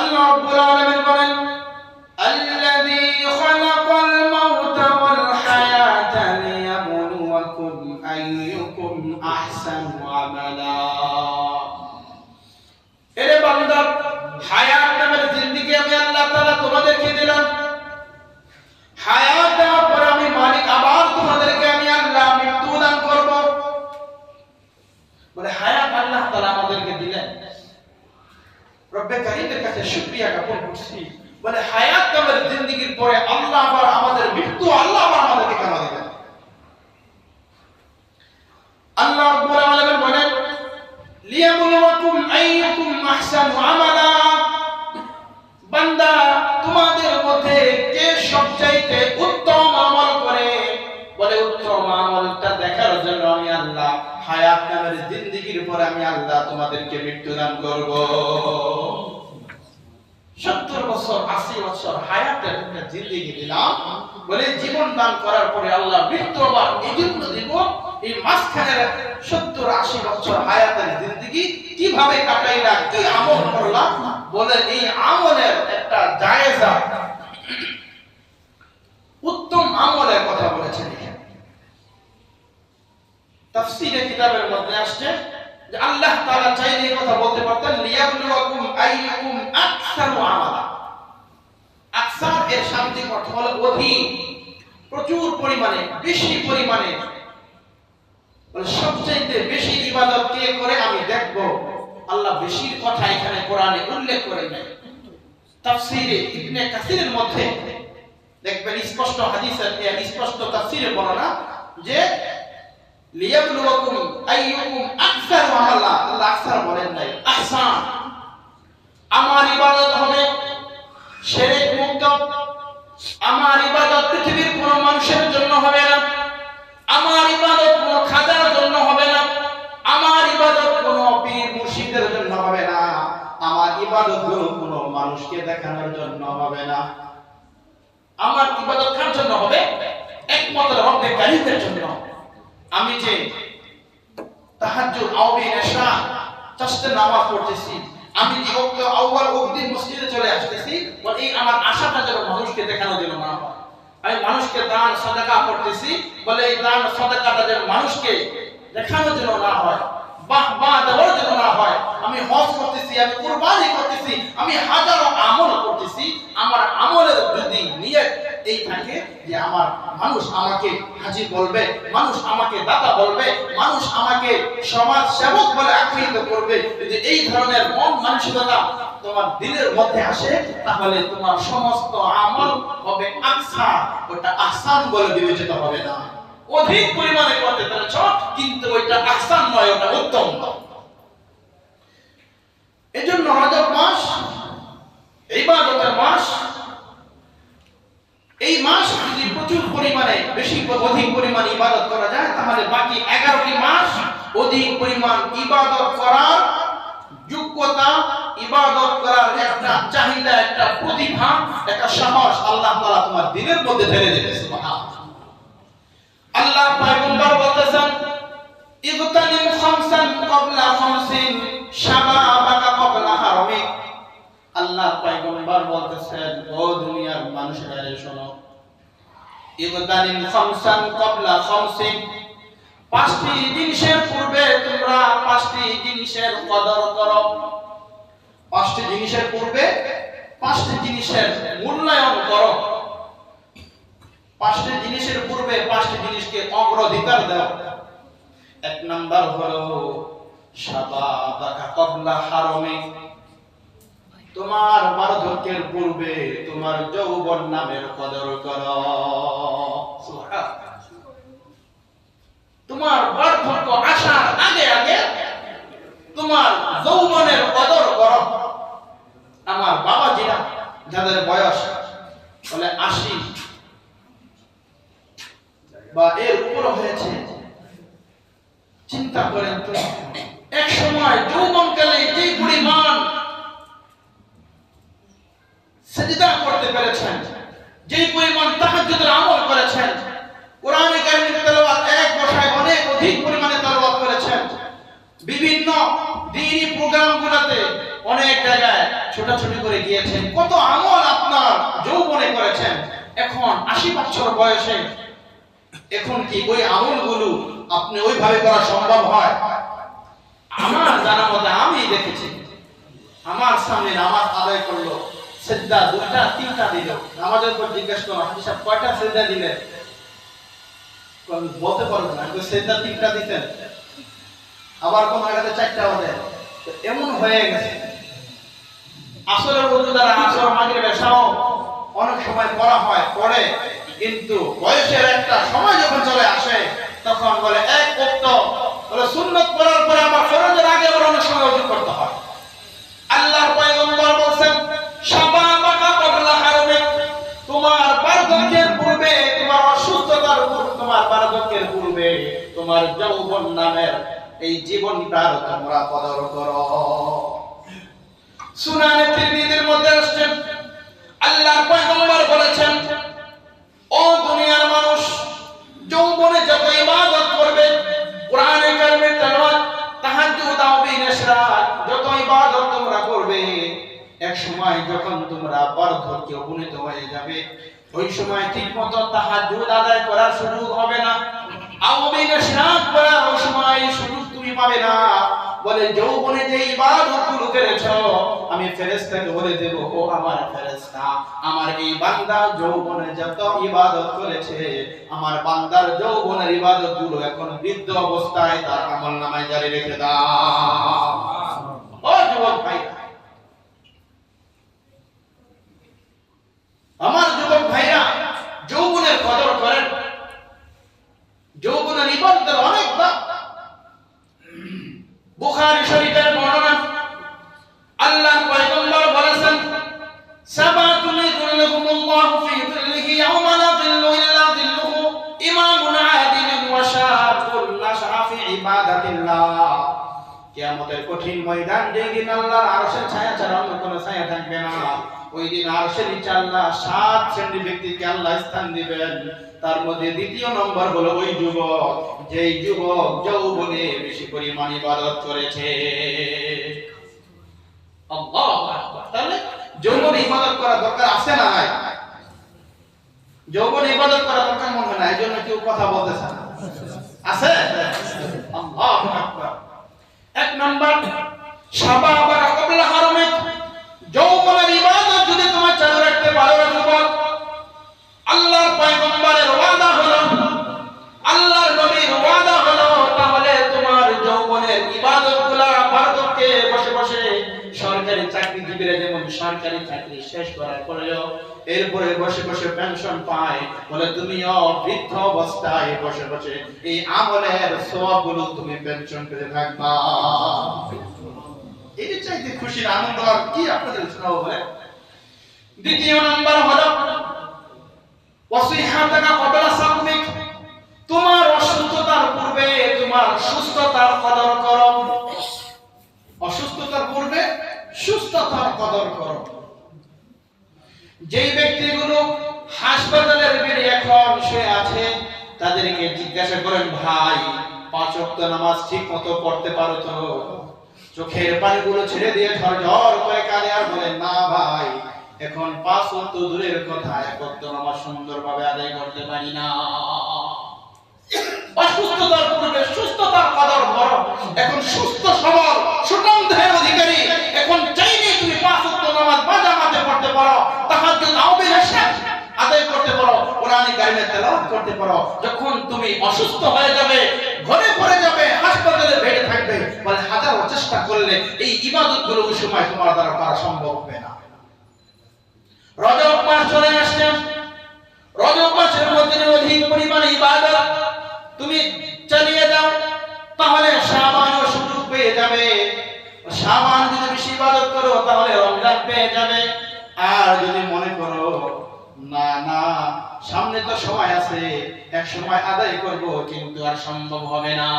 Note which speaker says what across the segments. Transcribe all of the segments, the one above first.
Speaker 1: আল্লাহ রাব্বুল আলামিন বলেন আল্লাযী খালাকাল মাউতা ওয়াল হায়াতা লিয়াবলুয়াকুম আইয়ুকুম আহসানু আমালা। এরে বান্দা, হায়াত নামের জিন্দেগি আমি আল্লাহ তাআলা তোমাদেরকে দিলাম। হায়াত দেওয়ার পরে আমি মালিক আবার তোমাদেরকে আমি আল্লাহ মৃত্যু দান করব। বলে হায়াত আল্লাহ তাআলা আমাদেরকে দিলেন, রব্বে কারীমের কাছে শুকরিয়া জ্ঞাপন করছি। বলে হায়াত নামের জিন্দেগির পরে আল্লাহ আবার আমাদের মৃত্যু আল্লাহ আবার আমাদেরকে কেন দিবেন? আল্লাহ রাব্বুল আলামিন বলেন লিয়াবলুয়াকুম আইয়ুকুম আহসানু আমালা। বান্দা, তোমাদের মধ্যে কে সবচাইতে উত্তম আমল করে, বলে উত্তম আমলটা দেখার জন্য আমি আল্লাহ হায়াত নামের জিন্দেগির পরে আমি আল্লাহ তোমাদেরকে মৃত্যু দান করব। 70 বছর 80 বছর হায়াতের একটা জিন্দেগি দিলাম, বলে জীবন দান করার পরে আল্লাহ মৃত্যু আবার এজন্য দিব। এই মাঝখানের 70-80 বছর হায়াতের জিন্দেগি কিভাবে কাটাইলা, কি আমল করলা, বলে এই আমলের একটা জায়েজা উত্তম আমলের কথা বলেছেন। তাফসীরে কিতাবের মধ্যে আসছে যে আল্লাহ তাআলা চাইলে এই কথা বলতে পারতেন লিয়াবলুয়াকুম আইয়ুকুম আকসারু আমালা। আকসার এর শাব্দিক অর্থ হলো অধিক, প্রচুর পরিমাণে, বেশি পরিমাণে। বলে সবচেয়ে বেশি ইবাদত কে করে আমি দেখব। আল্লাহ বেশির কথা এখানে কোরআনে উল্লেখ করে নাই। তাফসীরে ইবনে কাসিরের মধ্যে দেখবেন স্পষ্ট হাদিসের স্পষ্ট তাফসীরে বর্ণনা যে লিয়াবলুয়াকুম আইয়ুকুম আকসারু আমালা। আল্লাহ আকসার বলেন নাই, আহসান। আমার ইবাদত হবে শিরক মুক্ত। আমার ইবাদত পৃথিবীর কোন মানুষের জন্য হবে না। আমার ইবাদত কোন খাজার জন্য হবে না। আমার ইবাদত কোন পীর মুর্শিদের জন্য হবে না। আমার ইবাদত কোন মানুষকে দেখানোর জন্য হবে না। আমার ইবাদত কার জন্য হবে? একমাত্র রব্বে কারীমের জন্য। আমি যে তাহাজ্জুদ, আওয়াবিন, ইশা, চারটি নামাজ পড়তেছি, আমি যে ওয়াক্ত আউয়াল অবধি মসজিদে চলে আসতেছি, বলে এই আমার আশাটা যেন মানুষকে দেখানোর জন্য না হয়। আমি মানুষকে দান সাদাকা করতেছি, বলে এই দান সাদাকাটা যেন মানুষকে দেখানোর জন্য না হয়, বাহবা দেওয়ার জন্য না হয়। আমি হজ করতেছি, আমি কুরবানি করতেছি, আমি হাজারো আমল করতেছি। আমার আমলের যদি নিয়ত এই থাকে যে আমার মানুষ আমাকে হাজী বলবে, মানুষ আমাকে দাতা বলবে, মানুষ আমাকে সমাজ সেবক বলে আখ্যায়িত করবে, যদি এই ধরনের মন মানসিকতা তোমার দিলের মধ্যে আসে, তাহলে তোমার সমস্ত আমল হবে আকসা, ওটা আহসান বলে বিবেচিত হবে না। অধিক পরিমাণে করতে পেরেছ, কিন্তু ওইটা আহসান নয়, ওটা উত্তম নয়। এজন্য রজব মাস ইবাদতের মাস। এই মাস যদি প্রচুর পরিমাণে অধিক পরিমাণ ইবাদত করা যায়, তাহলে বাকি 11টি মাস অধিক পরিমাণ ইবাদত করার যোগ্যতা, ইবাদত করার একটা চাহিদা, একটা প্রতিভা, একটা সাহস আল্লাহ তাআলা তোমার দিলের মধ্যে ঢেলে দেবে। সুবহানাল্লাহ। আল্লাহ পয়গম্বর বলতেছেন ইবতানিম খামসান ক্বাবলা খামসিন শাবাবাকা ক্বাবলা হারামিক। আল্লাহ পয়গম্বর বলতেছেন, ও দুনিয়ার মানুষেরা শোনো, ইবতানিম খামসান ক্বাবলা খামসিন, 5টি জিনিসের পূর্বে তোমরা 5টি জিনিসের কদর করো। 5টি জিনিসের পূর্বে 5টি জিনিসের মূল্যায়ন করো। 5টি জিনিসের পূর্বে 5টি জিনিসকে অগ্রাধিকার দাও। 1 নাম্বার হলো শাবাবাকা ক্বাবলা হারামিক, তোমার বার্ধক্যের পূর্বে তোমার যৌবন নামের কদর করো। সুবহানাল্লাহ। তোমার বার্ধক্য আসার আগে আগে তোমার যৌবনের কদর করো। আমার বাবাজিরা যাদের বয়স বলে 80 বা এর উপর হয়েছে, চিন্তা করেন তো এক সময় যৌবনকালে যে পরিমাণ সিজদা করতে পেরেছেন, যে পরিমাণ তাহাজ্জুদের আমল করেছেন, কোরআনে কারীমের তেলাওয়াত এক বসায় অনেক অধিক পরিমাণে তেলাওয়াত করেছেন, বিভিন্ন দ্বীনি প্রোগ্রামগুলোতে অনেক জায়গায় ছোটাছুটি করে গিয়েছেন, কত আমল আপনার যৌবনে করেছেন, এখন 80 বছর বয়সে এখন কি ওই আমলগুলো আপনি ওইভাবে করা সম্ভব হয়? আমার জানা মতে আমি দেখেছি, আমার সামনে নামাজ আদায় করলো, সিজদা 2টা 3টা দিল, নামাজের পর জিজ্ঞেস করো হাজি সাহেব কয়টা সিজদা দিলেন, বলতে পারবো না, সিজদা 3টা দিতেন, আবার কোন জায়গাতে 4টাও দেন, এমন হয়ে গেছে। আসরের ওযু দ্বারা আসর মাগরিব এশাও অনেক সময় পড়া হয়, পড়ে, কিন্তু বয়সের একটা সময় যখন চলে আসে তখন বলে এক ওয়াক্ত বলে সুন্নাত পড়ার পরে আবার ফরজের আগে আবার অনেক সময় ওযু করতে হয়। আল্লাহর পয়গম্বর বলেন শাবাবাকা ক্বাবলা হারমিক, তোমার বার্ধক্যের পূর্বে, তোমার অসুস্থতার পূর্বে, তোমার বার্ধক্যের পূর্বে তোমার যৌবন নামের এই জীবনটার তোমরা কদর করো। সুনানে তিরমিজির মধ্যে আসছে আল্লাহর পয়গম্বর বলেছেন ও দুনিয়ার মানুষ, যৌবনে যত ইবাদত করবে, কোরআনে কারিমের তেলাওয়াত, তাহাজ্জুদ, তাওবীর, ইশরাক, যত ইবাদত তোমরা করবে, এক সময় যখন তোমরা বার্ধক্যে উপনীত হয়ে যাবে, ওই সময় ঠিকমতো তাহাজ্জুদ আদায় করার সুযোগ হবে না, তাওবীর, ইশরাক করার ওই সময় সুযোগ তুমি পাবে না। বলে যৌবনে যে ইবাদতগুলো করেছো আমি ফেরেশতাকে বলে দেব, ও আমার ফেরেশতা, আমার এই বান্দা যৌবনে যত ইবাদত করেছে, আমার বান্দার যৌবনের ইবাদতগুলো এখন বৃদ্ধ অবস্থায় তার আমলনামায় জারি রেখে দাও। ও যুবক ভাই, আমার যুবক ভাইরা, যৌবনের কদর করেন, যৌবনের ইবাদতের অনেক দাম। বুখারী শরীফের বর্ণনা, আল্লাহর পয়গম্বর বলেছেন সাবাতুন যুল্লুহুমুল্লাহু ফি যিল্লিহি ইয়াওমা লা যিল্লু ইল্লা যিল্লুহু, ইমামুন আদিলুন ওয়া শাবুন নাশআ ফি ইবাদাতিল্লাহ। কিয়ামতের কঠিন ময়দান, যেই দিন আল্লাহর আরশের ছায়া ছাড়া অন্য কোনো ছায়া থাকবে না, ওই দিন আরশের নিচে আল্লাহ 7 শ্রেণীর ব্যক্তিকে আল্লাহ স্থান দিবেন। তার মধ্যে দ্বিতীয় নম্বর হলো ওই যুবক, যেই যুবক যৌবনে বেশি পরিমাণ ইবাদত করেছে। আল্লাহু আকবার। তাহলে যৌবনে ইবাদত করা দরকার আছে না নাই? যৌবনে ইবাদত করা দরকার মনে হয় না, এইজন্য কেউ কথা বলতেছে না, আছে? আল্লাহু আকবার। এক নম্বর শাবাবাকা ক্বাবলা হারমিক, যৌবনের ইবাদত যদি তুমি চালু রাখতে পারো যুবক, আল্লাহর পয়গম্বরের ওয়াদা হলো, আল্লাহর নবীর ওয়াদা হলো, তাহলে তোমার যৌবনের ইবাদতগুলো বার্ধক্যে বসে বসে, সরকারি চাকরিজীবীরা যেমন সরকারি চাকরি শেষ করার পরেও এরপরে বসে বসে পেনশন পায়, বলে তুমিও বৃদ্ধ অবস্থায় বসে বসে এই আমলের সওয়াবগুলো তুমি পেনশন পেতে থাকবা। এই চাইতে খুশির আনন্দ আর কি আপনাদের শোনাবো বলে। দ্বিতীয় নাম্বার হলো ওয়াসিহাতাকা ক্বাবলা সাকমিক, তোমার অসুস্থতার পূর্বে তোমার সুস্থতার কদর করো, অসুস্থতার পূর্বে সুস্থতার কদর করো। যেই ব্যক্তিগুলো হাসপাতালের বেডে এখন শুয়ে আছে, তাদেরকে জিজ্ঞাসা করেন, ভাই 5 ওয়াক্ত নামাজ ঠিকমতো পড়তে পারো তো? চোখের পানিগুলো ছেড়ে দিয়ে ঝরঝর করে কাঁদে আর বলে, না ভাই, এখন 5 ওয়াক্ত দূরের কথা, 1 ওয়াক্ত নামাজ সুন্দরভাবে আদায় করতে পারি না। অসুস্থতার পূর্বে সুস্থতার কদর করো। এখন সুস্থ সবল সুঠাম দেহের অধিকারী, এখন চাইলে তুমি 5 ওয়াক্ত নামাজ বাজামাতে পড়তে পারো, তাহাজ্জুদ, তাওবীর, ইশরাক আদায় করতে পারো, কোরআনে কারিমের তেলাওয়াত করতে পারো। যখন তুমি অসুস্থ হয়ে যাবে, ঘরে পড়ে যাবে, হাসপাতালে বেডে থাকবে, বলে হাজারো চেষ্টা করলে এই ইবাদতগুলো ওই সময় তোমার দ্বারা করা সম্ভব হবে না। রজব মাস চলে আসছে, রজব মাসের মধ্যে অধিক পরিমাণে ইবাদত তুমি চালিয়ে যাও, তাহলে শাবানও সুযোগ পেয়ে যাবে। শাবান যদি বেশি ইবাদত করো তাহলে রমজান পেয়ে যাবে। আর যদি মনে করো না না সামনে তো সময় আছে, এক সময় আদায় করব, কিন্তু আর সম্ভব হবে না,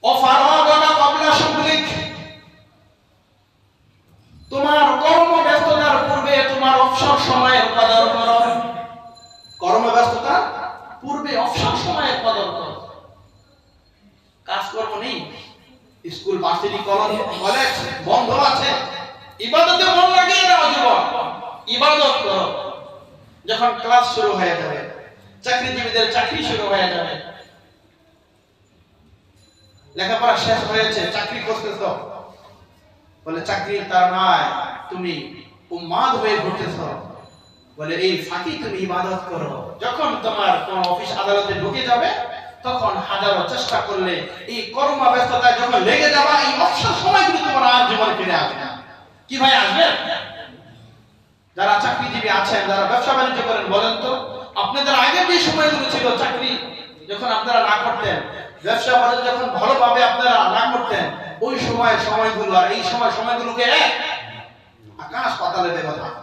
Speaker 1: ওয়াফারাগানা ক্বাবলা শুগলিক, তোমার কর্মব্যস্ততার পূর্বে তোমার অবসর সময়ের কদর করো। কর্মব্যস্ততার পূর্বে অবসর সময়ের কদর করো। কাজকর্ম নেই, স্কুল ভার্সিটি কলেজ বন্ধ আছে, ইবাদতে মন লাগিয়ে দাও যুবক, ইবাদত করো। যখন ক্লাস শুরু হয়ে যাবে, চাকরিজীবীদের চাকরি শুরু হয়ে যাবে, লেখাপড়া শেষ হয়েছে, চাকরি করতেছ, বলে চাকরি তার নয়, তুমি উম্মাদ হয়ে ঘুরতেছ, বলে এই ফাঁকি তুমি ইবাদত করো। যখন তোমার কোন অফিস আদালতে ঢুকে যাবে, তখন হাজারো চেষ্টা করলে এই কর্ম ব্যস্ততায় যখন লেগে যাবা, এই অবসর সময়গুলো তোমার আর জীবনে ফিরে আসবে না। কি ভাই আসবে? যারা চাকরিজীবী আছেন, যারা ব্যবসা বাণিজ্য করেন, বলেন তো আপনাদের আগে যে সময়গুলো ছিল, চাকরি যখন আপনারা না করতেন, ব্যবসা বাণিজ্য যখন ভালোভাবে আপনারা না করতেন, ওই সময়গুলো আর এই সময়গুলোকে এক আকাশ পাতালের ব্যবধান।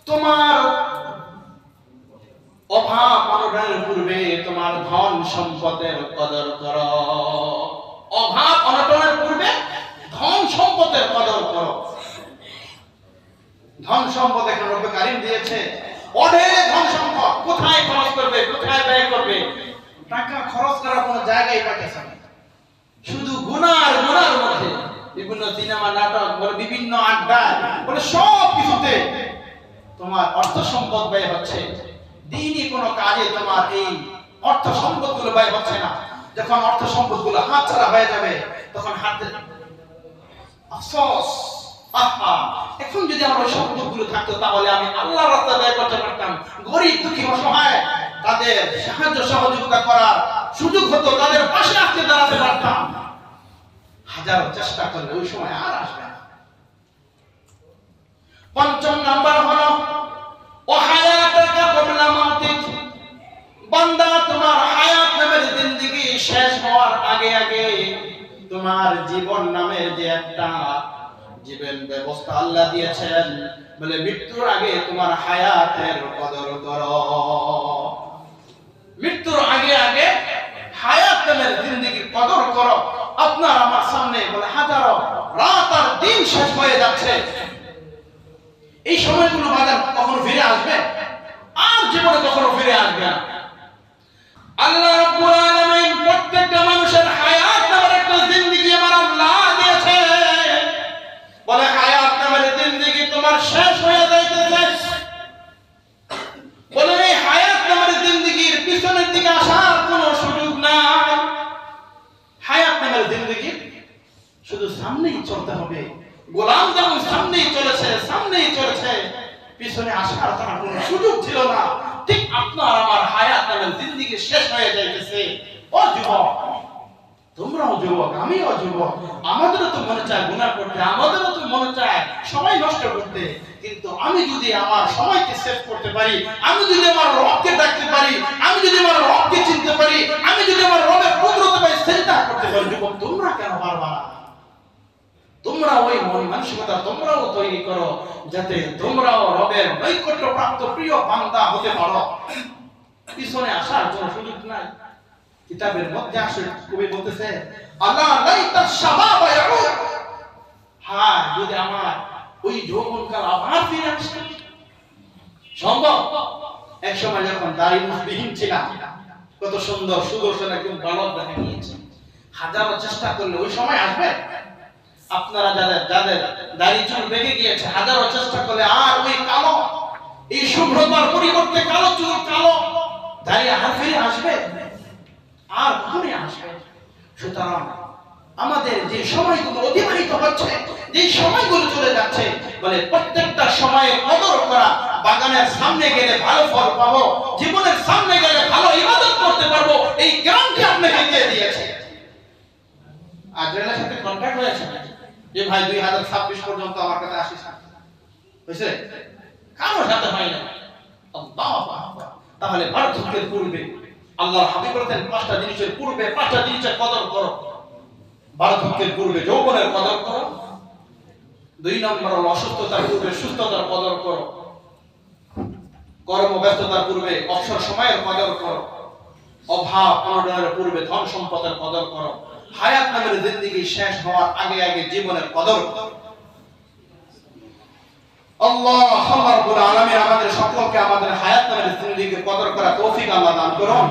Speaker 1: তোমার অভাব অনটনের পূর্বে তোমার ধন সম্পদের কদর করো। অভাব অনটনের পূর্বে ধন সম্পদের কদর করো। ধন সম্পদ এখন রব্বে কারীম দিয়েছে, অঢেলে ধন সম্পদ, কোথায় খরচ করবে, কোথায় ব্যয় করবে, টাকা খরচ করার কোনো জায়গায় পাচ্ছে না। শুধু গুনার মধ্যে বিভিন্ন সিনেমা, নাটক, বিভিন্ন আড্ডা, সব কিছুতে তোমার অর্থ সম্পদ ব্যয় হচ্ছে। দিনই কোনো কাজে তোমার এই অর্থ সম্পদ গুলো ব্যয় হচ্ছে না। যখন অর্থ সম্পদ গুলো হাত ছাড়া হয়ে যাবে, তখন হাতে আফসোস, আহা, এখন যদি আমার ওই সম্পদ গুলো থাকতো, তাহলে আমি আল্লাহর রাস্তায় ব্যয় করতে পারতাম, গরিব দুঃখী অসহায় তাদের সাহায্য সহযোগিতা করার সুযোগ হতো, তাদের পাশে আসতে দাঁড়াতে পারতাম। হাজারো চেষ্টা করলে ওই সময় আর আসবে না। পঞ্চম নাম্বার হলো বান্দা, তোমার হায়াত নামের জিন্দেগি শেষ হওয়ার আগে আগে তোমার জীবন নামের যে একটা জীবন ব্যবস্থা আল্লাহ দিয়েছেন, বলে মৃত্যুর আগে তোমার হায়াতের কদর করো। মৃত্যুর আগে আগে হায়াত নামের জিন্দেগির কদর করো। আপনার আমার সামনে বলে হাজারো রাত আর দিন শেষ হয়ে যাচ্ছে, এই সময়গুলো বাজার কখনো ফিরে আসবে? আর জীবনে কখনো ফিরে আসবে না। আল্লাহ রাব্বুল আলামিন প্রত্যেকটা মানুষের হায়াত নামের একটা জিন্দেগি আমার আল্লাহ দিয়েছে, বলে হায়াত নামের জিন্দেগি তোমার শেষ হয়ে যাইতেছে, বলে এই হায়াত নামের জিন্দেগির পিছনের দিকে আসার কোনো সুযোগ নাই। হায়াত নামের জিন্দেগি শুধু সামনেই চলতে হবে। গোলাম যেমন সামনেই চলেছে, পিছনে আসার তার কোনো সুযোগ ছিল না, ঠিক আপনার আমার হায়াত নামের জিন্দেগি শেষ হয়ে যাইতেছে। ও যুবক, তোমরাও যুবক, আমিও যুবক, আমাদেরও তো মনে চায় গুনাহ করতে, আমাদেরও তো মনে চায় সময় নষ্ট করতে, কিন্তু আমি যদি আমার সময়কে সেভ করতে পারি, আমি যদি আমার রবকে ডাকতে পারি, আমি যদি আমার রবকে চিনতে পারি, আমি যদি আমার রবের কুদরতে পাই চিন্তা করতে পারি, যুবক তোমরা কেন পারবা না? তোমরা ওই মন মানসিকতা তোমরাও তৈরি করো, যাতে তোমরাও রবের নৈকট্য প্রাপ্ত প্রিয় বান্দা হতে পারো। পিছনে আসার কোনো সুযোগ নাই। কিতাবের মধ্যে আসে, কবি বলতেছে, আল্লাহ লাইতা শাবাব ইয়াউদ, হ্যাঁ যদি আমার ওই যৌবনকাল আবার ফিরে আসে। সম্ভব? এক সময় যখন দাড়ি মুছবিহীন ছিলাম, কত সুন্দর সুদর্শন একদম বালক দেখা গিয়েছে, হাজারো চেষ্টা করলে ওই সময় আসবে? আপনারা যাদের দাড়ি চুল বেঁকে গিয়েছে, হাজারো চেষ্টা করলে আর ওই কালো, এই শুভ্রতার পরিবর্তে কালো চুল, কালো দাড়ি আর ফিরে আসবে? আর ঘুরে আসবে। সুতরাং আমাদের যে সময়গুলো অতিবাহিত হচ্ছে, যে সময়গুলো চলে যাচ্ছে, বলে প্রত্যেকটা সময়ে কদর করা। বাগানের সামনে গেলে ভালো ফল পাবো, জীবনের সামনে গেলে ভালো ইবাদত করতে পারবো, এই গ্যারান্টি আপনাকে দিয়ে দিয়েছে। আর রেলের সাথে কন্ট্রাক্ট হয়েছে যে ভাই 2026 পর্যন্ত আমার কাছে আসিস, হয়েছে? কারোর সাথে হয় না। আল্লাহু আকবার। তাহলে বার্ধক্যের পূর্বে আল্লাহর হাবিব বলেন, 5টা জিনিসের পূর্বে 5টা জিনিসের কদর করো। বার্ধক্যের পূর্বে যৌবনের কদর করো। 2 নম্বর হলো অসুস্থতার পূর্বে সুস্থতার কদর করো। কর্মব্যস্ততার পূর্বে অবসর সময়ের কদর করো। অভাব অনটনের পূর্বে ধন সম্পদের কদর করো। হায়াত নামের জিন্দেগি শেষ হওয়ার আগে আগে জীবনের কদর করো। আল্লাহ রাব্বুল আলামিন আমাদের সকলকে আমাদের হায়াত নামের জিন্দেগির কদর করা তৌফিক আল্লাহ দান করুন।